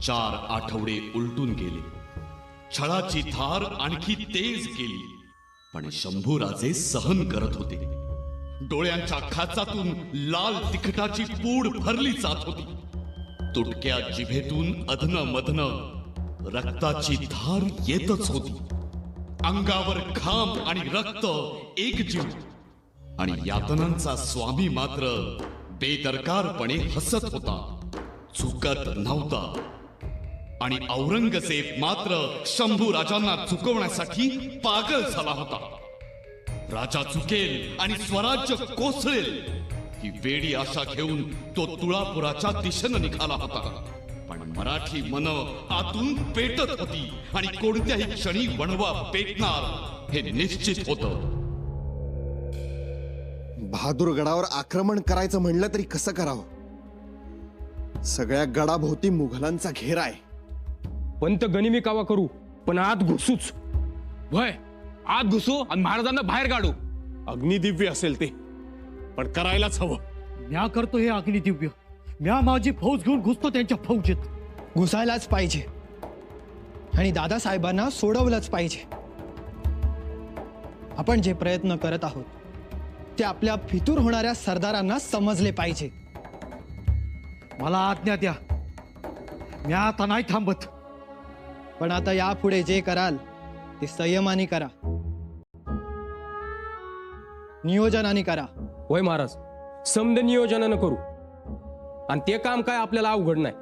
4 आठवडे उलटून गेले. छळाची धार आणखी तेज केली, पण शंभूराजे सहन करत होते. डोळ्यांच्या खाचातून लाल तिखटाची पूड भरली जात होती. तुटक्या जिभेतून अधन-मधन रक्ताची धार येतच होती. अंगावर घाम आणि रक्त एकजीव, आणि यातनांचा स्वामी मात्र बेदरकारपणे हसत होता, चुकत नव्हता. आणि औरंगजेब मात्र शंभू राजांना चुकवण्यासाठी पागल झाला होता. राजा चुकेल आणि स्वराज्य कोसळेल ही वेडी आशा घेऊन तो तुळापुराच्या दिशेनं निघाला होता. पण मराठी मन आतून पेटत होती आणि कोणत्याही क्षणी वणवा पेटणार हे निश्चित होतं. बहादूरगडावर आक्रमण करायचं म्हणलं तरी कसं करावं? सगळ्या गडाभोवती मुघलांचा घेरा आहे. पंत गनिमी कावा करू, पण आत घुसूच. वय आत घुसू आणि महाराजांना बाहेर काढू. अग्निदिव्य असेल ते, पण करायलाच हवं. म्या करतो हे अग्निदिव्य. म्या माझी फौज घेऊन घुसतो त्यांच्या फौजेत. घुसायलाच पाहिजे आणि दादासाहेबांना सोडवलंच पाहिजे. आपण जे प्रयत्न करत आहोत ते आपल्या फितूर होणाऱ्या सरदारांना समजले पाहिजे. मला आज्ञा द्या. म्या आता नाही थांबत. पण आता यापुढे जे कराल ते संयमाने करा, नियोजनाने करा. होय महाराज, समद नियोजनानं करू. आणि ते काम काय आपल्याला अवघड नाही.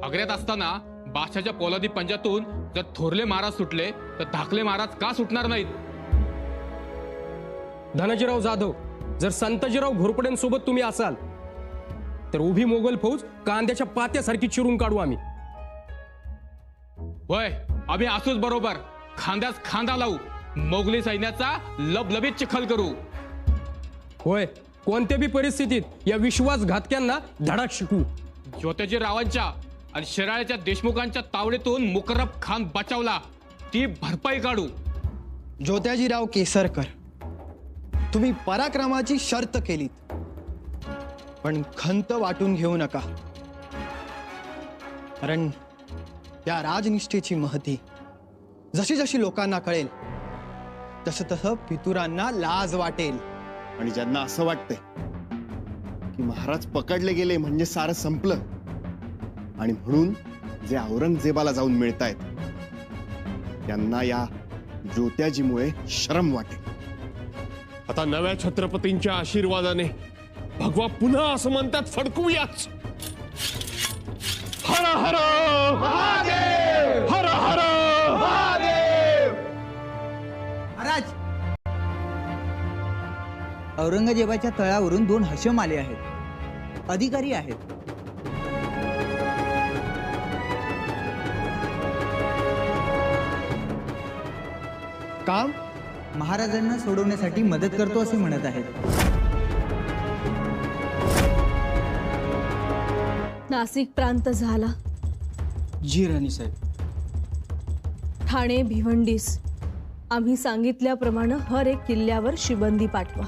आग्र्यात असताना बादशाच्या पोलादी पंजातून जर थोरले महाराज सुटले तर धाकले महाराज का सुटणार नाहीत? धनाजीराव जाधव, जर संताजीराव घोरपड्यांसोबत तुम्ही असाल तर उभी मोगल फौज कांद्याच्या पात्यासारखी चिरून काढू आम्ही. वय आम्ही असोच बरोबर. खांद्यास खांदा लावू. मोगली सैन्याचा लबलबीत चिखल करू. होय, कोणत्या बी परिस्थितीत या विश्वासघातक्यांना धडाक शिकू. ज्योत्याजी रावांच्या आणि शिराळ्याच्या देशमुखांच्या तावडीतून मुकर्रब खान बचावला, ती भरपाई काढू. ज्योत्याजीराव केसरकर, तुम्ही पराक्रमाची शर्त केलीत, पण खंत वाटून घेऊ नका. कारण त्या राजनिष्ठेची महती जशी जशी लोकांना कळेल तसं तसं फितुरांना लाज वाटेल. आणि ज्यांना असं वाटतंय की महाराज पकडले गेले म्हणजे सारं संपलं, आणि म्हणून जे औरंगजेबाला जाऊन मिळतायत त्यांना या ज्योत्याजीमुळे शरम वाटेल. आता नव्या छत्रपतींच्या आशीर्वादाने भगवा पुन्हा असं म्हणतात फडकूयाच. हर हर महादेव, हर हर महादेव. महाराज, औरंगजेबाच्या तळावरून 2 हशम आले आहेत. अधिकारी आहेत. काम महाराजांना सोडवण्यासाठी मदत करतो असे म्हणत आहेत. नाशिक प्रांत झाला. जी राणी साहेब. ठाणे भिवंडीस आम्ही सांगितल्याप्रमाणे हर एक किल्ल्यावर शिबंदी पाठवा.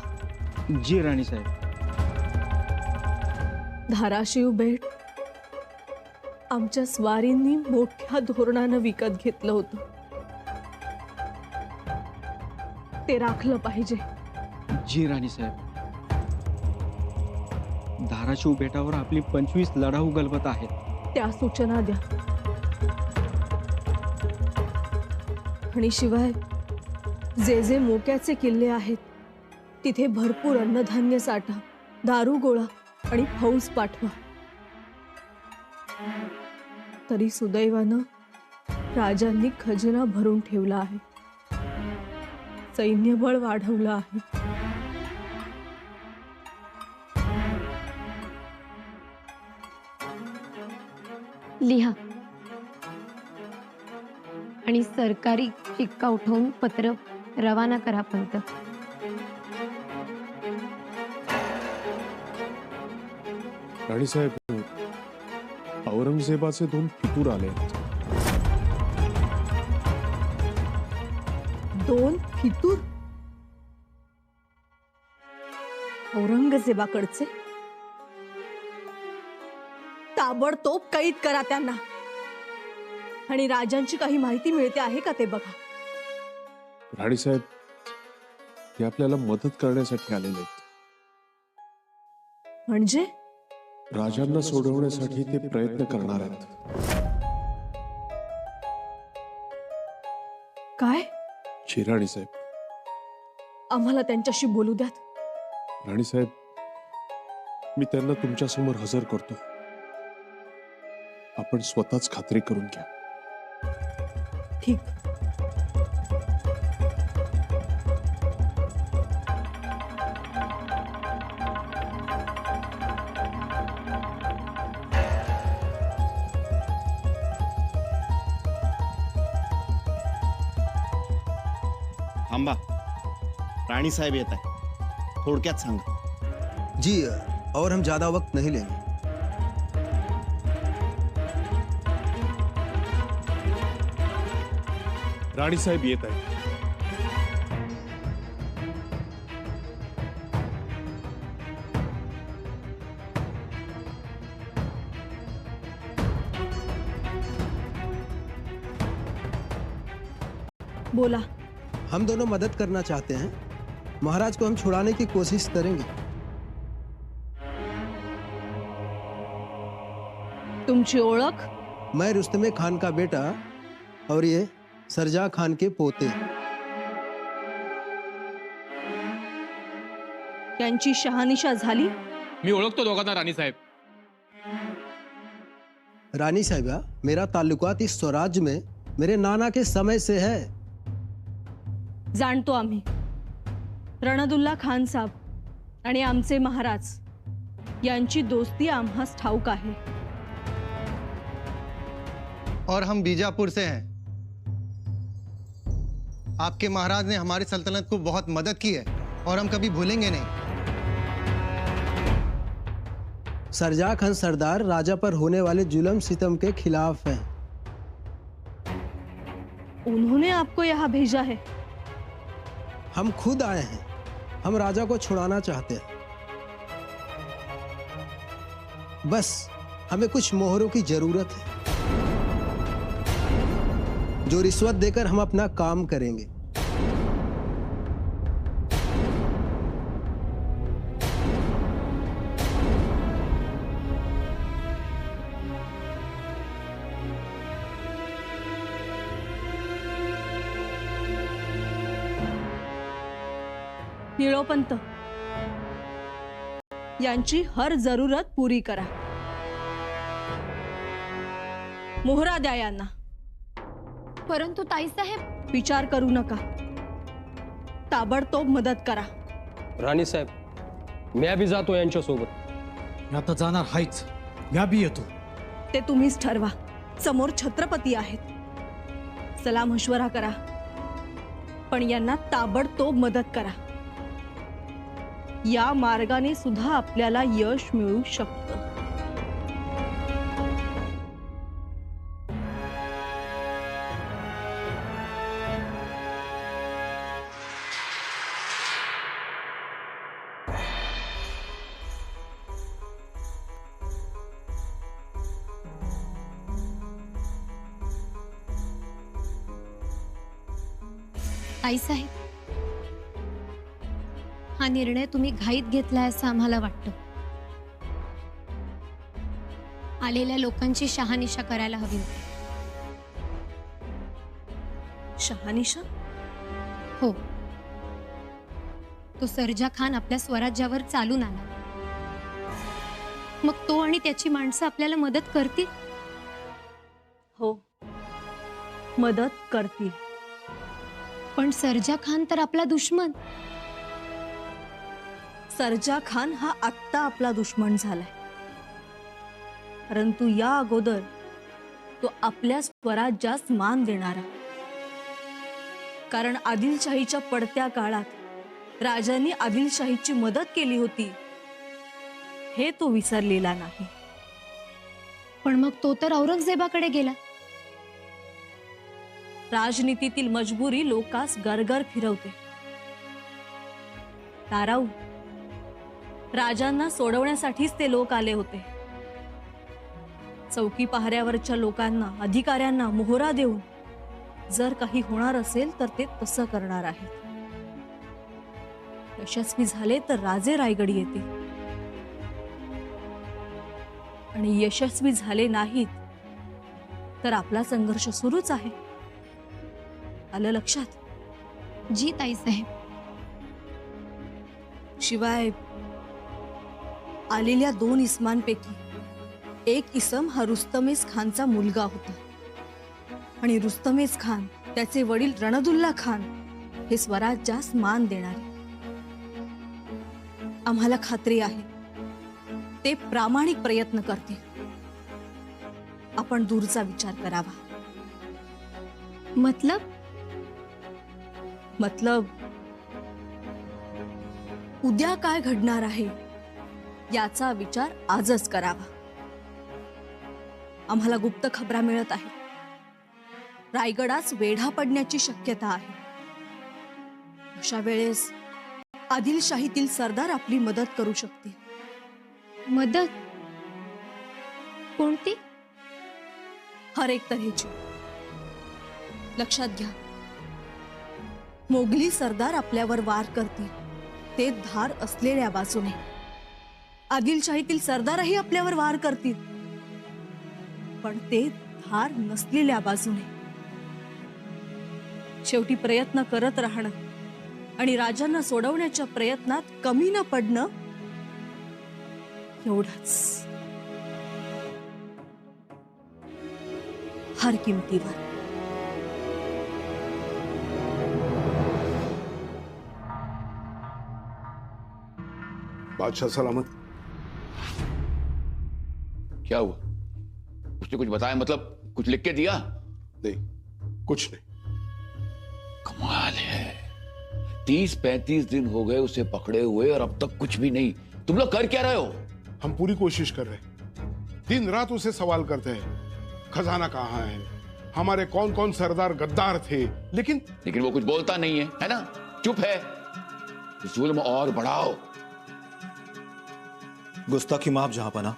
जी राणी साहेब. धाराशिव बेट आमच्या स्वारींनी मोठ्या धोरणानं विकत घेतलं होतं. ते राखलं पाहिजे. जी राणी साहेब. धाराशिव बेटावर आपली 25 लढाऊ गलबत आहेत. त्या सूचना द्या. आणि शिवाय जे जे मोक्याचे किल्ले आहेत तिथे भरपूर अन्नधान्य साठा, दारू गोळा आणि फौज पाठवा. तरी सुदैवानं राजांनी खजिना भरून ठेवला आहे. सैन्यबळ वाढवलं आहे. लिहा आणि सरकारी शिक्का उठवून पत्र रवाना करा. पंत, राणीसाहेब, औरंगजेबाचे 2 फितूर आले. 2 फितूर? औरंगजेबाकडचे? ताबडतोब कैद करा त्यांना. आणि राजांची काही माहिती मिळते आहे का ते बघा. राणीसाहेब, ते आपल्याला मदत करण्यासाठी आलेले आहेत. म्हणजे राजांना सोडवण्यासाठी ते प्रयत्न करणार आहेत. काय? जी राणीसाहेब. आम्हाला त्यांच्याशी बोलू द्यात. राणीसाहेब, मी त्यांना तुमच्या समोर हजर करतो. आपण स्वतःच खात्री करून घ्या. ठीक. थांबा, राणी साहेब येत आहे, थोडक्यात सांगा. जी, और हम ज्यादा वक्त नहीं लेंगे. राणीसाहेब येत आहे. बोला. हम दोनों मदद करना चाहते हैं. महाराज को हम छुड़ाने की कोशिश करेंगे. तुमची ओळख? मैं रुस्तमे खान का बेटा और ये सरजा खान के पोते. यांची शहानिशा झाली? मी ओळखतो दोघांना राणीसाहेब. रानी साहिबा, मेरा ताल्लुकात इस स्वराज्य में मेरे नाना के समय से है. जाणतो आम्ही. रणदुल्ला खान साहब आणि आमचे महाराज यांची दोस्ती आम्हास ठाऊक आहे. और हम बीजापुर से हैं. आपके महाराज ने हमारी सल्तनत को बहुत मदद की है और हम कभी भूलेंगे नहीं. सरजा खान सरदार राजा पर होने वाले जुल्म सितम के खिलाफ हैं. उन्होंने आपको यहाँ भेजा है? हम खुद आए हैं. हम राजा को छुड़ाना चाहते हैं. बस हमें कुछ मोहरों की जरूरत है, जो रिश्वत देकर हम अपना काम करेंगे. निळोपंत, यांची हर जरूरत पुरी करा. मोहरा द्या यांना. परंतु ताईसाहेब, विचार करू नका, ताबडतोब मदत करा. राणी साहेब, मी बी जातो यांच्यासोबत. मी आता जाणार हायच. मी बी येतो. ते तुम्हीच ठरवा. समोर छत्रपती आहेत. चला मशवरा करा, पण यांना ताबडतोब मदत करा. या मार्गाने सुद्धा आपल्याला यश मिळू शकतं. ताईसाहेब, हा निर्णय तुम्ही घाईत घेतलाय असं आम्हाला वाटतं. आलेल्या लोकांची शहानिशा करायला हवी होती. शहानिशा? हो. तो सरजा खान आपल्या स्वराज्यावर चालून आला. मग तो आणि त्याची माणसं आपल्याला मदत करतील? हो, मदत करतील. पण सरजा खान तर आपला दुश्मन. सरजा खान हा आत्ता आपला दुश्मन झालाय, परंतु या अगोदर तो आपल्या स्वराज्यास मान देणारा. कारण आदिलशाहीच्या पडत्या काळात राजांनी आदिलशाहीची मदत केली होती, हे तो विसरलेला नाही. पण मग तो तर औरंगजेबाकडे गेला. राजनीतीतील मजबुरी लोकास गरगर फिरवते. ताराऊ, राजांना सोडवण्यासाठीच ते लोक आले होते. चौकी पहाऱ्यावरच्या लोकांना, अधिकाऱ्यांना मोहरा देऊन जर काही होणार असेल तर ते तसं करणार आहेत. यशस्वी झाले तर राजे रायगड येतील आणि यशस्वी झाले नाहीत तर आपला संघर्ष सुरूच आहे. आलं लक्षात? जी ताईसाहेब. शिवाय आलेल्या 2 इसमांपैकी एक इसम हा रुस्तमेज खानचा मुलगा होता आणि रुस्तमेज खान, त्याचे वडील रणदुल्ला खान हे स्वराज्यास मान देणारे. आम्हाला खात्री आहे ते प्रामाणिक प्रयत्न करतील. आपण दूरचा विचार करावा. मतलब उद्या काय घडणार आहे याचा विचार आजच करावा. आम्हाला गुप्त खबरा मिळत आहे. रायगडास वेढा पडण्याची शक्यता आहे. अशा वेळेस आदिलशाहीतील सरदार आपली मदत करू शकतील. मदत कोणती? हर एक तऱ्हेची. लक्षात घ्या, मोगली सरदार आपल्यावर वार करतील ते धार असलेल्या बाजूने. आदिलशाहीतील सरदारही आपल्यावर वार करतील पण ते धार नसलेल्या बाजूने. शेवटी प्रयत्न करत राहणं आणि राजांना सोडवण्याच्या प्रयत्नात कमी न पडणं एवढंच. हर किमतीवर. बादशाह सलामत. क्या हुआ? उसने कुछ बताया? मतलब कुछ लिख के दिया? नहीं, कुछ नहीं. कमाल है, 30-35 दिन हो गए उसे पकड़े हुए और अब तक कुछ भी नहीं. तुम लोग कर क्या रहे हो? हम पूरी कोशिश कर रहे हैं. दिन रात उसे सवाल करते हैं, खजाना कहाँ है, हमारे कौन कौन सरदार गद्दार थे, लेकिन वो कुछ बोलता नहीं है ना? चुप है. जुल्म और बढ़ाओ. गुस्ताखी माफ जहांपना,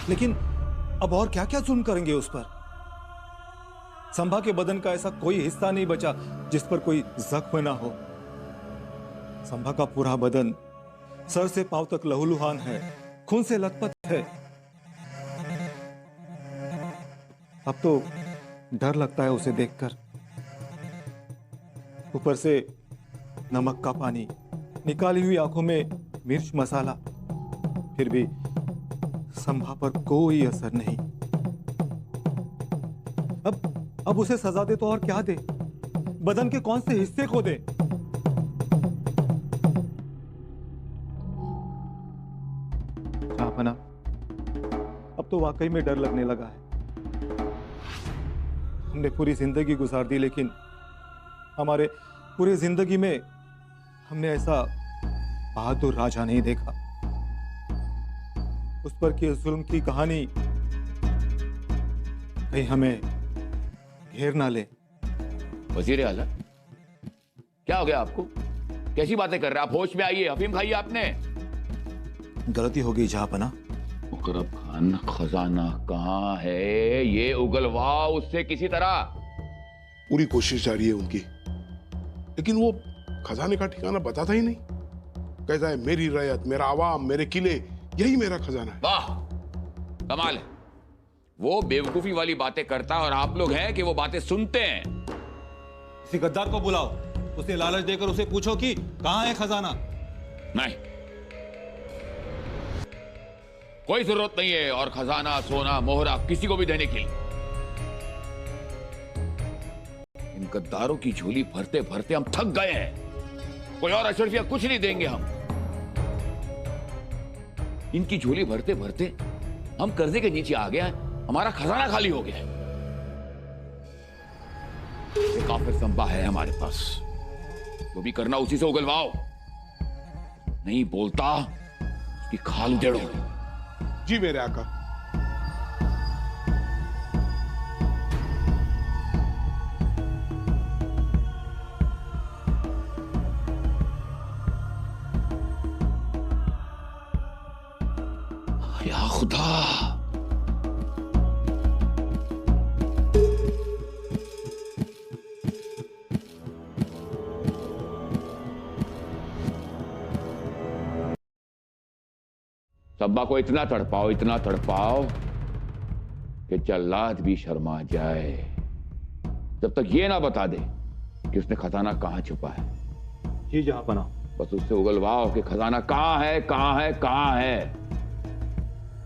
लेकिन अब और क्या क्या जुल्म करेंगे उस पर? संभा के बदन का ऐसा कोई हिस्सा नहीं बचा जिस पर कोई जख्म ना हो. संभा का पूरा बदन सर से पांव तक लहूलुहान है, खून से लथपथ है. अब तो डर लगता है उसे देखकर. ऊपर से नमक का पानी, निकाली हुई आंखों में मिर्च मसाला, फिर भी संभा पर कोई असर नहीं. अब उसे सजा दे तो और क्या दे? बदन के कौन से हिस्से को दे? जहांपना, अब तो वाकई में डर लगने लगा है. हमने पूरी जिंदगी गुजार दी, लेकिन हमारे पूरी जिंदगी में हमने ऐसा बहादुर राजा नहीं देखा. उस पर की जुल्म की कहानी कहीं हमें घेर ना ले. वजीर आला, क्या हो गया आपको? कैसी बातें कर रहे हैं आप? होश में आइए. अफीम खाइए आपने? गलती हो गई जहांपना. मुकर्रब खान, खजाना कहाँ है? ये उगलवाओ उससे किसी तरह. पूरी कोशिश जारी है उनकी, लेकिन वो खजाने का ठिकाना बताता ही नहीं. कहता है मेरी रयत, मेरा आवाम, मेरे किले, यही मेरा खजाना है. वाह, कमाल है. वो बेवकूफी वाली बातें करता है और आप लोग हैं कि वो बातें सुनते हैं. किसी गद्दार को बुलाओ, उसे लालच देकर उसे पूछो कि कहां है खजाना. नहीं, कोई जरूरत नहीं है और खजाना, सोना, मोहरा किसी को भी देने की. इन गद्दारों की झोली भरते भरते हम थक गए हैं. कोई और अशरफिया कुछ नहीं देंगे हम. इनकी झोली भरते भरते हम कर्जे के नीचे आ गए हैं. हमारा खजाना खाली हो गया है. ये काफिर संभा है हमारे पास. जो भी करना उसी से उगलवाओ. नहीं बोलता उसकी खाल उधेड़ो. जी मेरे आका. या खुदा, संभा को इतना तड़पाओ कि जल्लाद भी शर्मा जाए, जब तक ये ना बता दे कि उसने खजाना कहां छुपा है। जी जहांपना। बस उससे उगलवाओ कि खजाना कहां है।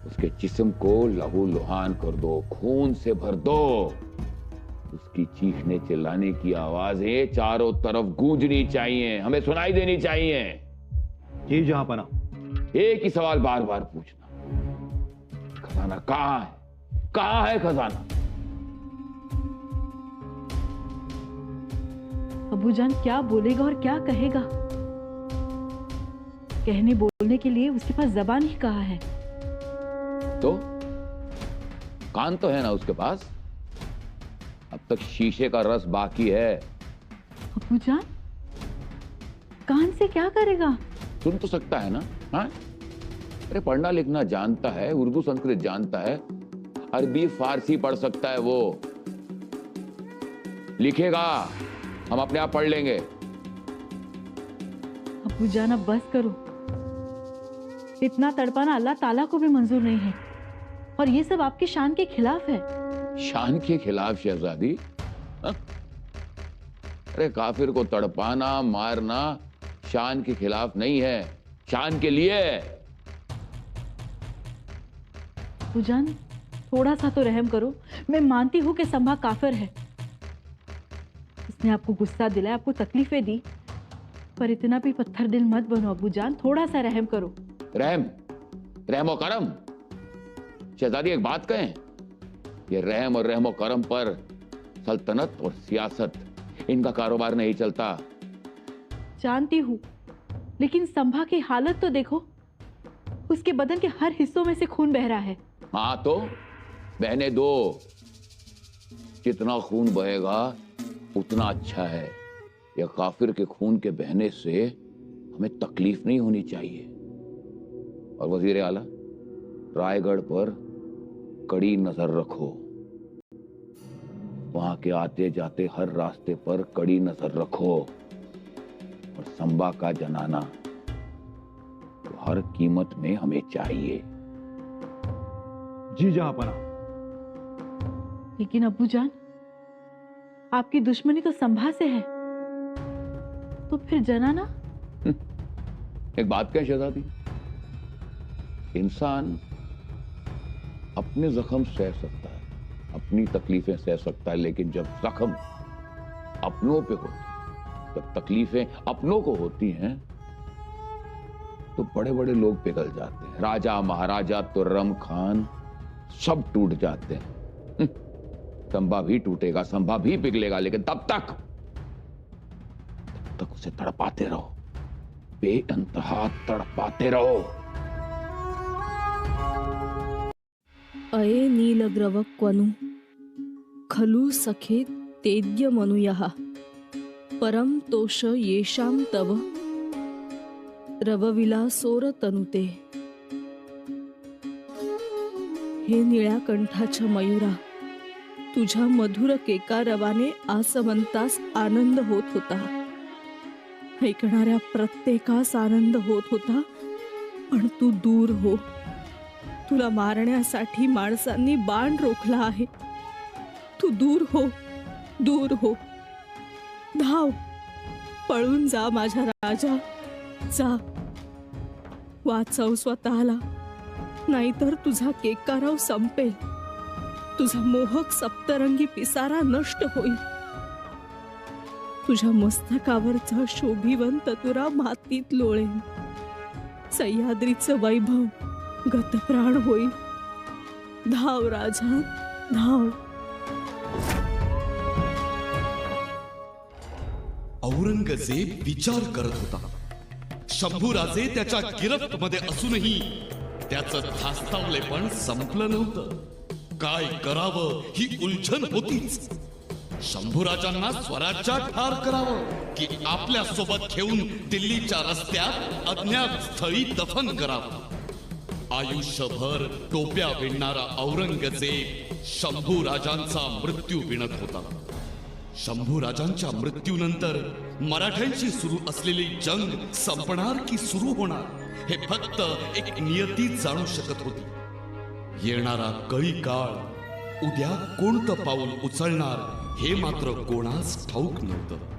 उसके जिस्म को लहू लुहान कर दो, खून से भर दो। उसकी चीखने चिल्लाने की आवाजें चारों तरफ गूंजनी चाहिए, हमें सुनाई देनी चाहिए। जी जहांपना। एक ही सवाल बार बार पूछना, खजाना कहां है खजाना? अबूजान क्या बोलेगा और क्या कहेगा? कहने बोलने के लिए उसके पास जबान ही कहाँ है? तो कान तो है ना उसके पास। अब तक शीशे का रस बाकी है। अबूजान कान से क्या करेगा? सुन तो सकता है ना? हाँ, अरे पढ़ना लिखना जानता है, उर्दू संस्कृत जानता है, अरबी फारसी पढ़ सकता है। वो लिखेगा, हम अपने आप पढ़ लेंगे। अबूजान अब बस करो। इतना तड़पाना अल्लाह ताला को भी मंजूर नहीं है, और ये सब आपकी शान के खिलाफ है। शान के खिलाफ शहजादी? हा? अरे काफिर को तड़पाना मारना शान के खिलाफ नहीं है, शान के लिए है। अबूजान थोड़ा सा तो रहम करो। मैं मानती हूं कि संभा काफिर है, उसने आपको गुस्सा दिलाया, आपको तकलीफें दी, पर इतना भी पत्थर दिल मत बनो अबूजान। थोड़ा सा रहम करो। रहम और करम? शहजादी एक बात कहें, ये रहम और रहम और करम पर सल्तनत और सियासत, इनका कारोबार नहीं चलता। जानती हूं, लेकिन संभा की हालत तो देखो, उसके बदन के हर हिस्सों में से खून बह रहा है। हाँ तो बहने दो, जितना खून बहेगा उतना अच्छा है। या काफिर के खून के बहने से हमें तकलीफ नहीं होनी चाहिए। और वजीर आला, रायगढ़ पर कड़ी नजर रखो, वहां के आते जाते हर रास्ते पर कड़ी नजर रखो। और संभा का जनाना तो हर कीमत में हमें चाहिए। जी जहांपना। लेकिन अबूजान, आपकी दुश्मनी तो संभा से है, तो फिर जनाना? एक बात क्या शहजादी, इंसान अपने जख्म सह सकता है, अपनी तकलीफें सह सकता है, लेकिन जब जख्म अपनों पे होते, जब तकलीफें अपनों को होती हैं, तो बड़े बड़े लोग पिघल जाते हैं। राजा महाराजा तुर्रम खान सब टूट जाते हैं। संभा भी टूटेगा, संभा भी पिघलेगा, लेकिन तब तक उसे तड़पाते रहो, बेअंतहा तड़पाते रहो। अये नीलग्रवक्वनु खलु सखे तेद्य मनुयः परम तोष येषां तव रवविलासोर तनुते। हे निळ्या कंठाच्या मयुरा, तुझ्या मधुर केकारवाने आसमंतास आनंद होत होता, ऐकणाऱ्या प्रत्येकास आनंद होत होता, पण तू दूर हो. तुला मारण्यासाठी माणसांनी बाण रोखला आहे. तू दूर हो, दूर हो. धाव, पळून जा माझा राजा, जा. वाचव स्वतःला, नाहीतर तुझा केकाराव संपेल. तुझा मोहक सप्तरंगी पिसारा नष्ट होईल. तुझ्या मस्तकावरचा शोभिवंत तुरा मातीत लोळेल. सह्याद्रीचं वैभव गतप्राण होईल. धाव राजा, धाव. औरंगजेब विचार करत होता. शंभूराजे त्याच्या गिरफ्तमध्ये असूनही त्याचं धास्तावलेपण संपलं नव्हतं. काय करावं ही उलझन होतीच. शंभूराजांना स्वराज्यात ठार करावं की आपल्या सोबत घेऊन दिल्लीच्या रस्त्यात अज्ञात स्थळी दफन करावं. आयुष्यभर टोप्या विणणारा औरंगजेब शंभूराजांचा मृत्यू विणत होता. शंभूराजांच्या मृत्यूनंतर मराठ्यांची सुरू असलेली जंग संपणार की सुरू होणार हे फक्त एक नियतीच जाणू शकत होती. येणारा कळी काळ, उद्या कोणतं पाऊल उचलणार हे मात्र कोणास ठाऊक नव्हतं.